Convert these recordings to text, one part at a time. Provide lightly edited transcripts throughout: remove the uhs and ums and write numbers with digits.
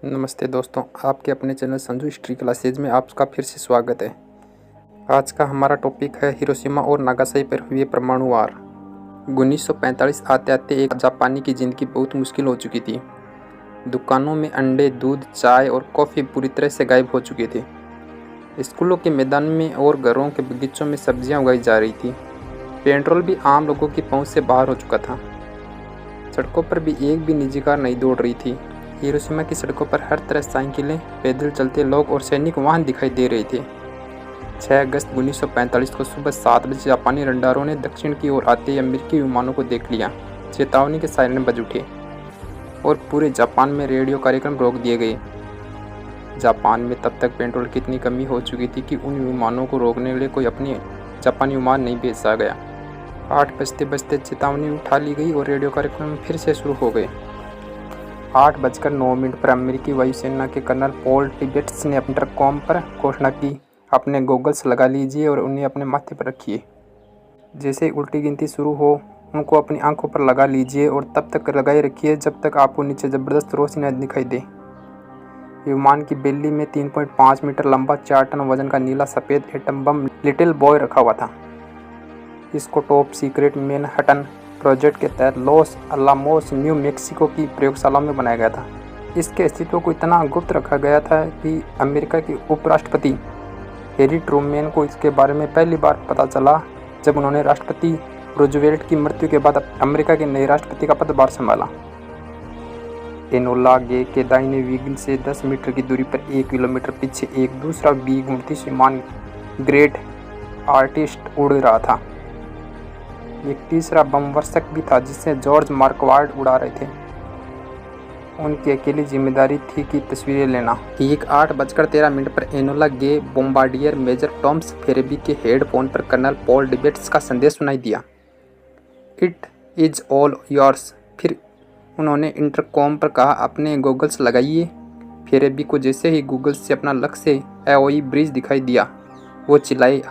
नमस्ते दोस्तों, आपके अपने चैनल संजू हिस्ट्री क्लासेज में आपका फिर से स्वागत है। आज का हमारा टॉपिक है हिरोशिमा और नागासाकी पर हुए परमाणु वार। 1945 आते आते एक जापानी की ज़िंदगी बहुत मुश्किल हो चुकी थी। दुकानों में अंडे, दूध, चाय और कॉफ़ी पूरी तरह से गायब हो चुके थे। स्कूलों के मैदान में और घरों के बगीचों में सब्जियां उगाई जा रही थी। पेट्रोल भी आम लोगों की पहुंच से बाहर हो चुका था। सड़कों पर भी एक भी निजी कार नहीं दौड़ रही थी। हिरोशिमा की सड़कों पर हर तरह साइकिलें, पैदल चलते लोग और सैनिक वाहन दिखाई दे रहे थे। 6 अगस्त 1945 को सुबह 7 बजे जापानी रडारों ने दक्षिण की ओर आते अमेरिकी विमानों को देख लिया। चेतावनी के सायरन बज उठे और पूरे जापान में रेडियो कार्यक्रम रोक दिए गए। जापान में तब तक पेट्रोल की इतनी कमी हो चुकी थी कि उन विमानों को रोकने के लिए कोई अपनी जापानी विमान नहीं भेजा गया। 8 बजते बजते चेतावनी उठा ली गई और रेडियो कार्यक्रम फिर से शुरू हो गए। 8:09 पर अमेरिकी वायुसेना के कर्नल पॉल टिबेट्स ने इंटरकॉम पर घोषणा की, अपने गॉगल्स लगा लीजिए और उन्हें अपने माथे पर रखिए। जैसे ही उल्टी गिनती शुरू हो, उनको अपनी आंखों पर लगा लीजिए और तब तक लगाए रखिए जब तक आपको नीचे ज़बरदस्त रोशनी न दिखाई दे। विमान की बेली में 3.5 मीटर लंबा 4 टन वजन का नीला सफ़ेद एटम बम लिटिल बॉय रखा हुआ था। इसको टॉप सीक्रेट मैनहट्टन प्रोजेक्ट के तहत लॉस अलामोस, न्यू मैक्सिको की प्रयोगशाला में बनाया गया था। इसके अस्तित्व को इतना गुप्त रखा गया था कि अमेरिका के उपराष्ट्रपति हैरी ट्रूमैन को इसके बारे में पहली बार पता चला जब उन्होंने राष्ट्रपति रूजवेल्ट की मृत्यु के बाद अमेरिका के नए राष्ट्रपति का पदभार संभाला। एनोला गे के दाहिने विंग से 10 मीटर की दूरी पर 1 किलोमीटर पीछे एक दूसरा बी-29 विमान ग्रेट आर्टिस्ट उड़ रहा था। एक तीसरा बमवर्षक भी था जिसे जॉर्ज मार्कवार्ड उड़ा रहे थे। उनकी अकेली जिम्मेदारी थी कि तस्वीरें लेना। ठीक 8:13 पर एनोला गे बॉम्बार्डियर मेजर टॉम्स फेरेबी के हेडफोन पर कर्नल पॉल टिबेट्स का संदेश सुनाई दिया, इट इज़ ऑल योर्स। फिर उन्होंने इंटरकॉम पर कहा, अपने गॉगल्स लगाइए। फेरेबी को जैसे ही गूगल्स से अपना लक्ष्य एओई ब्रिज दिखाई दिया, वो चिल्लाई,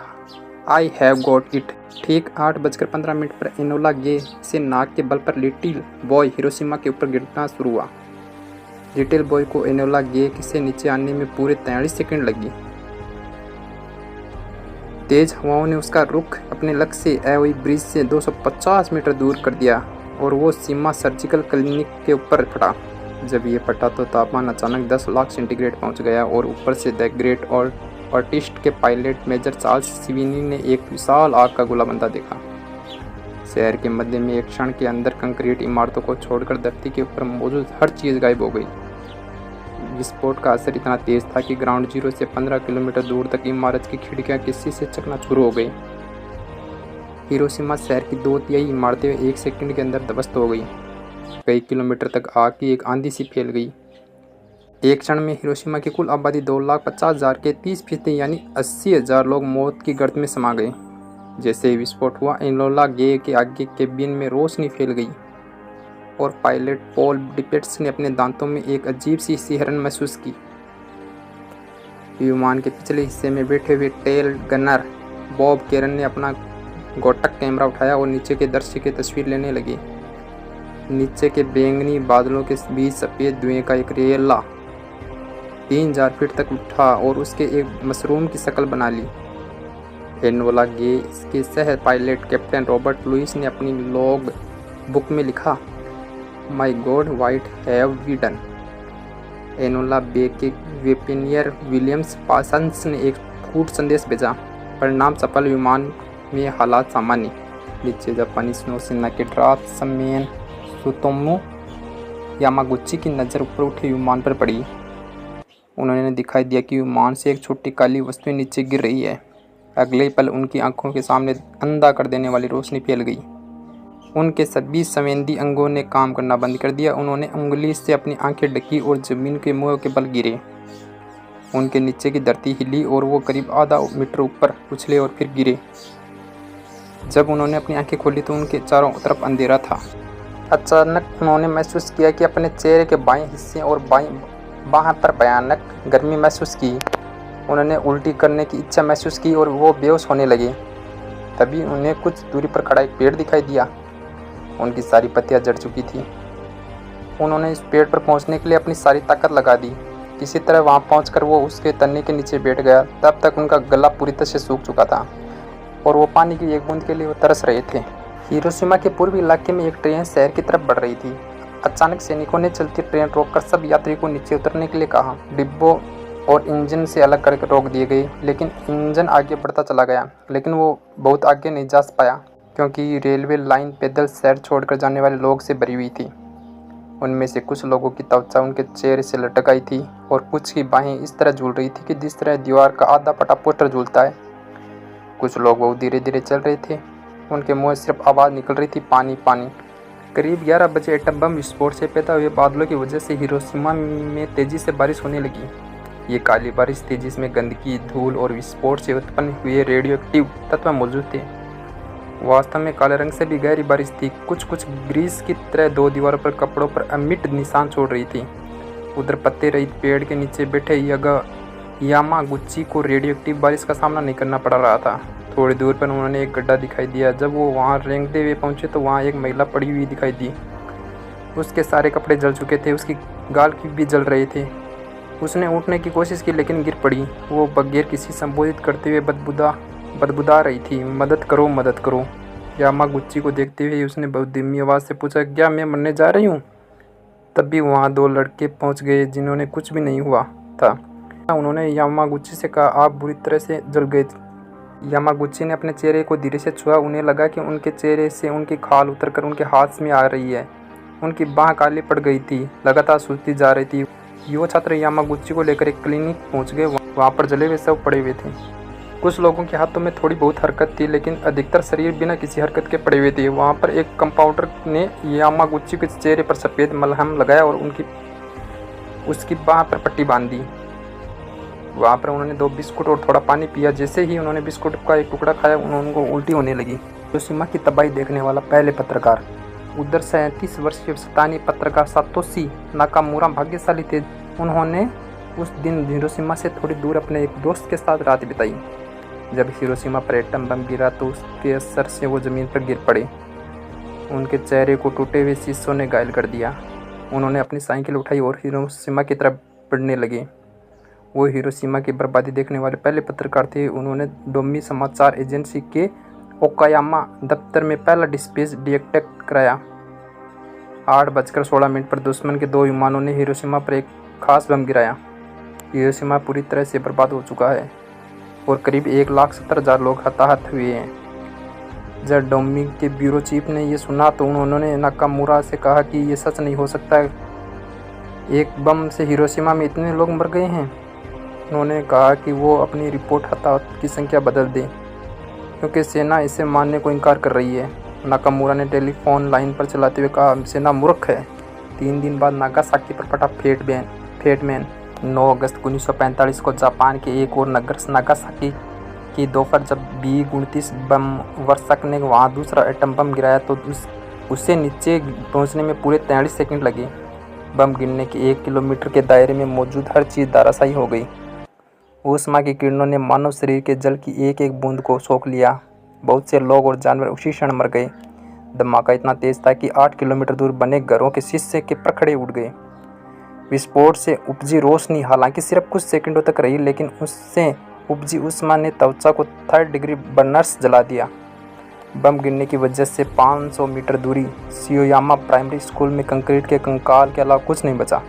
आई हैव गॉट इट। ठीक 8:15 पर एनोला गे से नाक के बल पर लिटिल बॉय हिरोशिमा के ऊपर गिरना शुरू हुआ। लिटिल बॉय को एनोला गे से नीचे आने में पूरे 43 सेकंड लगी। तेज हवाओं ने उसका रुख अपने लक्ष्य एओई ब्रिज से 250 मीटर दूर कर दिया और वो सीमा सर्जिकल क्लिनिक के ऊपर फटा। जब ये फटा तो तापमान अचानक 10 लाख सेंटीग्रेड पहुंच गया और ऊपर से द ग्रेट और आर्टिस्ट के पायलट मेजर चार्ल्स स्वीनी ने एक विशाल आग का गोला बनता देखा। शहर के मध्य में एक क्षण के अंदर कंक्रीट इमारतों को छोड़कर धरती के ऊपर मौजूद हर चीज़ गायब हो गई। विस्फोट का असर इतना तेज था कि ग्राउंड जीरो से 15 किलोमीटर दूर तक इमारत की खिड़कियां किसी से चकनाचूर हो गई। हिरोशिमा शहर की 2/3 इमारतें 1 सेकंड के अंदर ध्वस्त हो गई। कई किलोमीटर तक आग की एक आंधी सी फैल गई। एक क्षण में हिरोशिमा की कुल आबादी 2,50,000 के 30% यानी 80,000 लोग मौत की गर्त में समा गए। जैसे ही विस्फोट हुआ, एनोला गे के आगे केबिन में रोशनी फैल गई और पायलट पॉल टिबेट्स ने अपने दांतों में एक अजीब सी सिहरन महसूस की। विमान के पिछले हिस्से में बैठे हुए टेल गनर बॉब केरन ने अपना गोटक कैमरा उठाया और नीचे के दृश्य की तस्वीर लेने लगे। नीचे के बैंगनी बादलों के बीच सफ़ेद धुएं का एक रेला 3000 फीट तक उठा और उसके एक मशरूम की शक्ल बना ली। एनोला गे के सह पायलट कैप्टन रॉबर्ट लुइस ने अपनी लॉग बुक में लिखा, my God what have we done. Enola Gay के वेपनियर विलियम्स पासन्स ने एक कूट संदेश भेजा, परिणाम सफल, विमान में हालात सामान्य। नीचे जापानी नौसेना के ड्राफ्ट्समैन सुतोमो यामागुची की नज़र ऊपर उठे विमान पर पड़ी। उन्होंने दिखाई दिया कि विमान से एक छोटी काली वस्तु नीचे गिर रही है। अगले पल उनकी आंखों के सामने अंधा कर देने वाली रोशनी फैल गई। उनके सभी संवेदी अंगों ने काम करना बंद कर दिया। उन्होंने उंगली से अपनी आंखें ढकी और जमीन के मुंह के बल गिरे। उनके नीचे की धरती हिली और वो करीब आधा मीटर ऊपर उछले और फिर गिरे। जब उन्होंने अपनी आंखें खोली तो उनके चारों तरफ अंधेरा था। अचानक उन्होंने महसूस किया कि अपने चेहरे के बाएं हिस्से और बाएं पर भयानक गर्मी महसूस की। उन्होंने उल्टी करने की इच्छा महसूस की और वो बेहोश होने लगे। तभी उन्हें कुछ दूरी पर खड़ा एक पेड़ दिखाई दिया। उनकी सारी पत्तियां झड़ चुकी थी। उन्होंने इस पेड़ पर पहुंचने के लिए अपनी सारी ताकत लगा दी। किसी तरह वहां पहुंचकर वो उसके तने के नीचे बैठ गया। तब तक उनका गला पूरी तरह से सूख चुका था और वो पानी की एक बूंद के लिए वो तरस रहे थे। हिरोशिमा के पूर्वी इलाके में एक ट्रेन शहर की तरफ बढ़ रही थी। अचानक सैनिकों ने चलती ट्रेन रोककर सब यात्री को नीचे उतरने के लिए कहा। डिब्बों और इंजन से अलग करके रोक दिए गए, लेकिन इंजन आगे बढ़ता चला गया। लेकिन वो बहुत आगे नहीं जा पाया क्योंकि रेलवे लाइन पैदल शहर छोड़कर जाने वाले लोग से भरी हुई थी। उनमें से कुछ लोगों की त्वचा उनके चेहरे से लटक आई थी और कुछ की बाहें इस तरह झूल रही थी कि जिस तरह दीवार का आधा फटा पोस्टर झूलता है। कुछ लोग बहुत धीरे धीरे चल रहे थे। उनके मुंह से सिर्फ आवाज़ निकल रही थी, पानी पानी। करीब 11 बजे एटम बम विस्फोट से पैदा हुए बादलों की वजह से हिरोशिमा में तेज़ी से बारिश होने लगी। ये काली बारिश थी जिसमें गंदगी, धूल और विस्फोट से उत्पन्न हुए रेडियोएक्टिव तत्व मौजूद थे। वास्तव में काले रंग से भी गहरी बारिश थी। कुछ ग्रीस की तरह दो दीवारों पर कपड़ों पर अमिट निशान छोड़ रही थी। उधर पत्ते रहित पेड़ के नीचे बैठे यामागुची को रेडियोएक्टिव बारिश का सामना नहीं करना पड़ रहा था। थोड़ी दूर पर उन्होंने एक गड्ढा दिखाई दिया। जब वो वहाँ रेंगते हुए पहुँचे तो वहाँ एक महिला पड़ी हुई दिखाई दी। उसके सारे कपड़े जल चुके थे, उसकी गाल की भी जल रहे थे। उसने उठने की कोशिश की लेकिन गिर पड़ी। वो बगैर किसी संबोधित करते हुए बदबूदा रही थी। मदद करो, मदद करो। यामागुची को देखते हुए उसने बहुत धीमी आवाज़ से पूछा, क्या मैं मरने जा रही हूँ? तभी वहाँ दो लड़के पहुँच गए जिन्होंने कुछ भी नहीं हुआ था। उन्होंने यामागुची से कहा, आप बुरी तरह से जल गए। यामागुची ने अपने चेहरे को धीरे से छुआ। उन्हें लगा कि उनके चेहरे से उनकी खाल उतरकर उनके हाथ में आ रही है। उनकी बाँह काली पड़ गई थी, लगातार सूखती जा रही थी। युवा छात्र यामागुची को लेकर एक क्लिनिक पहुंच गए। वहां पर जले हुए शव पड़े हुए थे। कुछ लोगों के हाथों में थोड़ी बहुत हरकत थी, लेकिन अधिकतर शरीर बिना किसी हरकत के पड़े हुए थे। वहां पर एक कंपाउंडर ने यामागुची के चेहरे पर सफ़ेद मलहम लगाया और उसकी बाँह पर पट्टी बांध दी। वहाँ पर उन्होंने 2 बिस्कुट और थोड़ा पानी पिया। जैसे ही उन्होंने बिस्कुट का एक टुकड़ा खाया, उनको उल्टी होने लगी। हिरोशिमा की तबाही देखने वाला पहले पत्रकार। उधर 37 वर्षीय शैतानी पत्रकार सातोशी नाकामुरा भाग्यशाली थे। उन्होंने उस दिन हिरोशिमा से थोड़ी दूर अपने एक दोस्त के साथ रात बिताई। जब हिरोशिमा पर एटम बम गिरा तो उसके असर से वो ज़मीन पर गिर पड़े। उनके चेहरे को टूटे हुए शीशों ने घायल कर दिया। उन्होंने अपनी साइकिल उठाई और हिरोशिमा की तरफ बढ़ने लगे। वो हिरोशिमा की बर्बादी देखने वाले पहले पत्रकार थे। उन्होंने डोमी समाचार एजेंसी के ओकायामा दफ्तर में पहला डिस्पैच डिटेक्ट कराया। 8:16 पर दुश्मन के 2 विमानों ने हिरोशिमा पर एक खास बम गिराया। हिरोशिमा पूरी तरह से बर्बाद हो चुका है और करीब 1,70,000 लोग हताहत हुए हैं। जब डोमी के ब्यूरो चीफ ने यह सुना तो उन्होंने नाकामुरा से कहा कि यह सच नहीं हो सकता, एक बम से हिरोशिमा में इतने लोग मर गए हैं। उन्होंने कहा कि वो अपनी रिपोर्ट हताहत की संख्या बदल दें क्योंकि सेना इसे मानने को इनकार कर रही है। नाकामुरा ने टेलीफोन लाइन पर चलाते हुए कहा, सेना मूर्ख है। 3 दिन बाद नागासाकी पर फटा फेटमैन। 9 अगस्त 1945 को जापान के एक और नगर नागासाकी की दोपहर जब B-29 बम वर्षक ने वहाँ दूसरा एटम बम गिराया तो उसे नीचे पहुँचने में पूरे 43 सेकंड लगे। बम गिरने के 1 किलोमीटर के दायरे में मौजूद हर चीज़ धराशायी हो गई। ऊष्मा की किरणों ने मानव शरीर के जल की एक एक बूंद को सोख लिया। बहुत से लोग और जानवर उसी क्षण मर गए। धमाका इतना तेज था कि 8 किलोमीटर दूर बने घरों के शीशे के प्रखड़े उड़ गए। विस्फोट से उपजी रोशनी हालांकि सिर्फ कुछ सेकंडों तक रही, लेकिन उससे उपजी ऊष्मा ने त्वचा को 3rd डिग्री बर्नर्स जला दिया। बम गिरने की वजह से 500 मीटर दूरी शियोयामा प्राइमरी स्कूल में कंक्रीट के कंकाल के अलावा कुछ नहीं बचा।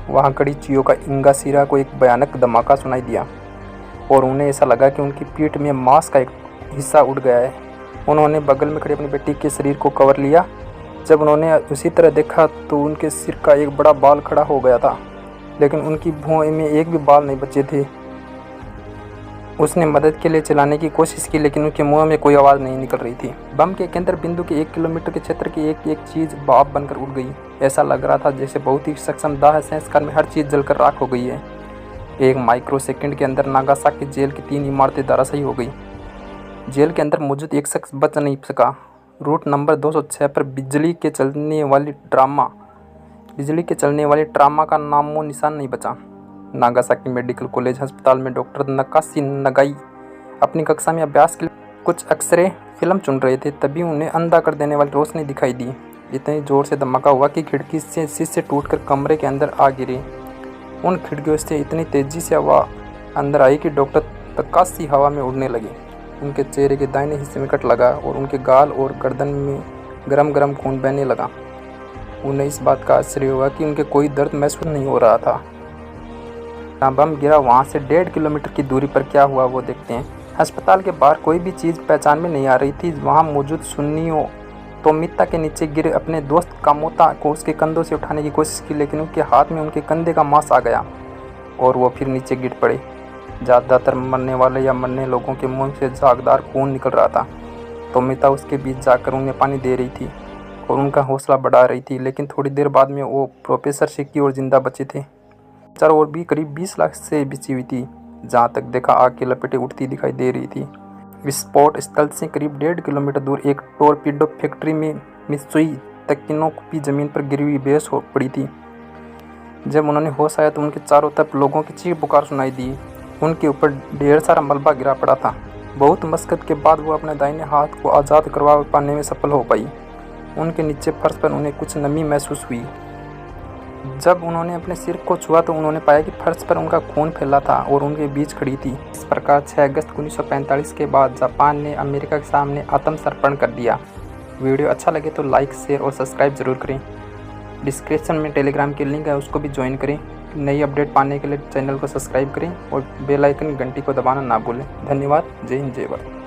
वहाँ खड़ी चियोका इंगाशिरा को एक भयानक धमाका सुनाई दिया और उन्हें ऐसा लगा कि उनकी पीठ में मांस का एक हिस्सा उड़ गया है। उन्होंने बगल में खड़ी अपनी बेटी के शरीर को कवर लिया। जब उन्होंने उसी तरह देखा तो उनके सिर का एक बड़ा बाल खड़ा हो गया था, लेकिन उनकी भुआ में एक भी बाल नहीं बचे थे। उसने मदद के लिए चिल्लाने की कोशिश की, लेकिन उनके मुंह में कोई आवाज़ नहीं निकल रही थी। बम के केंद्र बिंदु के 1 किलोमीटर के क्षेत्र की एक एक चीज़ भाप बनकर उड़ गई। ऐसा लग रहा था जैसे बहुत ही सक्षम दाह संस्कार में हर चीज़ जलकर राख हो गई है। 1 माइक्रो सेकंड के अंदर नागासाकी जेल की 3 इमारतें धराशायी हो गई। जेल के अंदर मौजूद एक शख्स बच नहीं सका। रूट नंबर 206 पर बिजली के चलने वाली ट्रामा का नामो निशान नहीं बचा। नागासाकी मेडिकल कॉलेज अस्पताल में डॉक्टर नकाशी नगाई अपनी कक्षा में अभ्यास के लिए कुछ एक्सरे फिल्म चुन रहे थे। तभी उन्हें अंधा कर देने वाली रोशनी दिखाई दी। इतनी ज़ोर से धमाका हुआ कि खिड़की से शीशे टूटकर कमरे के अंदर आ गिरी। उन खिड़कियों से इतनी तेज़ी से हवा अंदर आई कि डॉक्टर तकासी हवा में उड़ने लगे। उनके चेहरे के दाहिने हिस्से में कट लगा और उनके गाल और गर्दन में गरम गरम खून बहने लगा। उन्हें इस बात का आश्चर्य हुआ कि उनके कोई दर्द महसूस नहीं हो रहा था। जहाँ बम गिरा वहाँ से 1.5 किलोमीटर की दूरी पर क्या हुआ वो देखते हैं। अस्पताल के बाहर कोई भी चीज़ पहचान में नहीं आ रही थी। वहाँ मौजूद सुन्नियों तो मित्ता के नीचे गिरे अपने दोस्त कामोता को उसके कंधों से उठाने की कोशिश की, लेकिन उनके हाथ में उनके कंधे का मांस आ गया और वो फिर नीचे गिर पड़े। ज़्यादातर मरने वाले या मरने लोगों के मुंह से झागदार खून निकल रहा था। तो मित्ता उसके बीच जाकर उन्हें पानी दे रही थी और उनका हौसला बढ़ा रही थी। लेकिन थोड़ी देर बाद में वो प्रोफेसर सिक्की और जिंदा बचे थे। चारों ओर भी करीब 20 लाख से बिछी हुई थी। जहाँ तक देखा आग की लपेटें उठती दिखाई दे रही थी। विस्फोट स्थल से करीब 1.5 किलोमीटर दूर एक टोरपीडो फैक्ट्री में मित्सुई तकिनोकी जमीन पर गिरी हुई बेहोश हो पड़ी थी। जब उन्होंने होश आया तो उनके चारों तरफ लोगों की चीख पुकार सुनाई दी। उनके ऊपर ढेर सारा मलबा गिरा पड़ा था। बहुत मशक्कत के बाद वो अपने दाहिने हाथ को आज़ाद करवा पाने में सफल हो पाई। उनके नीचे फर्श पर उन्हें कुछ नमी महसूस हुई। जब उन्होंने अपने सिर को छुआ तो उन्होंने पाया कि फर्श पर उनका खून फैला था और उनके बीच खड़ी थी। इस प्रकार 6 अगस्त 1945 के बाद जापान ने अमेरिका के सामने आत्मसमर्पण कर दिया। वीडियो अच्छा लगे तो लाइक, शेयर और सब्सक्राइब ज़रूर करें। डिस्क्रिप्शन में टेलीग्राम की लिंक है, उसको भी ज्वाइन करें। नई अपडेट पाने के लिए चैनल को सब्सक्राइब करें और बेल आइकन घंटी को दबाना ना भूलें। धन्यवाद। जय हिंद, जय भारत।